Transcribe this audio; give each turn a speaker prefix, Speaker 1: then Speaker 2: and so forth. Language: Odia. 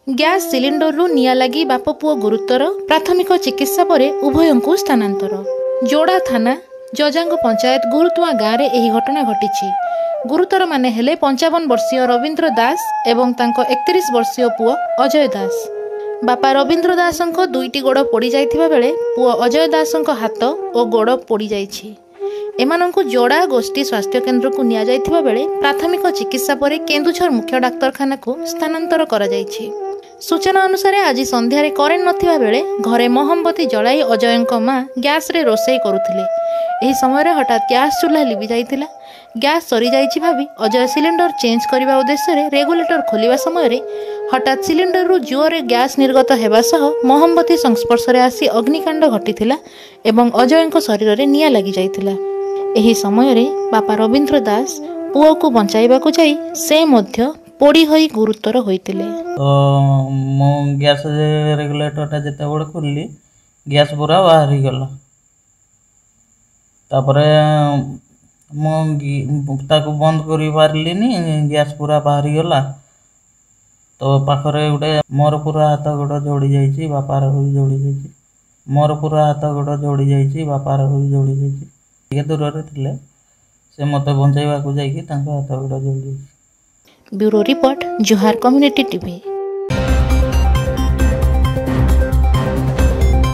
Speaker 1: ଗ୍ୟାସ୍ ସିଲିଣ୍ଡରରୁ ନିଆଁ ଲାଗି ବାପ ପୁଅ ଗୁରୁତର, ପ୍ରାଥମିକ ଚିକିତ୍ସା ପରେ ଉଭୟଙ୍କୁ ସ୍ଥାନାନ୍ତର। ଯୋଡ଼ା ଥାନା ଜଜାଙ୍ଗ ପଞ୍ଚାୟତ ଗୁରୁତୁଆ ଗାଁରେ ଏହି ଘଟଣା ଘଟିଛି। ଗୁରୁତରମାନେ ହେଲେ 55 ବର୍ଷୀୟ ରବୀନ୍ଦ୍ର ଦାସ ଏବଂ ତାଙ୍କ 31 ବର୍ଷୀୟ ପୁଅ ଅଜୟ ଦାସ। ବାପା ରବୀନ୍ଦ୍ର ଦାସଙ୍କ ଦୁଇଟି ଗୋଡ଼ ପୋଡ଼ିଯାଇଥିବା ବେଳେ ପୁଅ ଅଜୟ ଦାସଙ୍କ ହାତ ଓ ଗୋଡ଼ ପୋଡ଼ିଯାଇଛି। ଏମାନଙ୍କୁ ଯୋଡ଼ା ଗୋଷ୍ଠୀ ସ୍ୱାସ୍ଥ୍ୟକେନ୍ଦ୍ରକୁ ନିଆଯାଇଥିବା ବେଳେ ପ୍ରାଥମିକ ଚିକିତ୍ସା ପରେ କେନ୍ଦୁଝର ମୁଖ୍ୟ ଡାକ୍ତରଖାନାକୁ ସ୍ଥାନାନ୍ତର କରାଯାଇଛି। ସୂଚନା ଅନୁସାରେ ଆଜି ସନ୍ଧ୍ୟାରେ କରେଣ୍ଟ ନଥିବା ବେଳେ ଘରେ ମହମବତୀ ଜଳାଇ ଅଜୟଙ୍କ ମା ଗ୍ୟାସ୍ରେ ରୋଷେଇ କରୁଥିଲେ। ଏହି ସମୟରେ ହଠାତ୍ ଗ୍ୟାସ୍ ଚୁଲା ଲିଭି ଯାଇଥିଲା। ଗ୍ୟାସ୍ ସରିଯାଇଛି ଭାବି ଅଜୟ ସିଲିଣ୍ଡର ଚେଞ୍ଜ କରିବା ଉଦ୍ଦେଶ୍ୟରେ ରେଗୁଲେଟର ଖୋଲିବା ସମୟରେ ହଠାତ୍ ସିଲିଣ୍ଡରରୁ ଜୋରରେ ଗ୍ୟାସ୍ ନିର୍ଗତ ହେବା ସହ ମହମବତୀ ସଂସ୍ପର୍ଶରେ ଆସି ଅଗ୍ନିକାଣ୍ଡ ଘଟିଥିଲା ଏବଂ ଅଜୟଙ୍କ ଶରୀରରେ ନିଆଁ ଲାଗିଯାଇଥିଲା। ଏହି ସମୟରେ ବାପା ରବୀନ୍ଦ୍ର ଦାସ ପୁଅକୁ ବଞ୍ଚାଇବାକୁ ଯାଇ ସେ ମଧ୍ୟ ପୋଡ଼ି ହୋଇ ଗୁରୁତର ହୋଇଥିଲେ।
Speaker 2: ମୁଁ ଗ୍ୟାସ୍ ରେଗୁଲେଟରଟା ଯେତେବେଳେ ଖୋଲିଲି ଗ୍ୟାସ୍ ପୁରା ବାହାରିଗଲା। ତାପରେ ମୁଁ ତାକୁ ବନ୍ଦ କରିପାରିଲିନି, ଗ୍ୟାସ୍ ପୁରା ବାହାରିଗଲା। ତ ପାଖରେ ଗୋଟେ ମୋର ପୁରା ହାତ ଗୋଡ଼ ଯୋଡ଼ି ଯାଇଛି, ବାପାର ବି ଯୋଡ଼ି ଯାଇଛି। ମୋର ପୁରା ହାତ ଗୋଡ଼ ଯୋଡ଼ି ଯାଇଛି, ବାପାର ବି ଯୋଡ଼ି ଯାଇଛି। ଟିକେ ଦୂରରେ ଥିଲେ ସେ ମୋତେ ବଞ୍ଚାଇବାକୁ ଯାଇକି ତାଙ୍କ ହାତ ଗୋଡ଼ ଯୋଡ଼ି ଯାଇଛି।
Speaker 1: ବ୍ୟୁରୋ ରିପୋର୍ଟ, ଜୁହାର କମ୍ୟୁନିଟି ଟିଭି।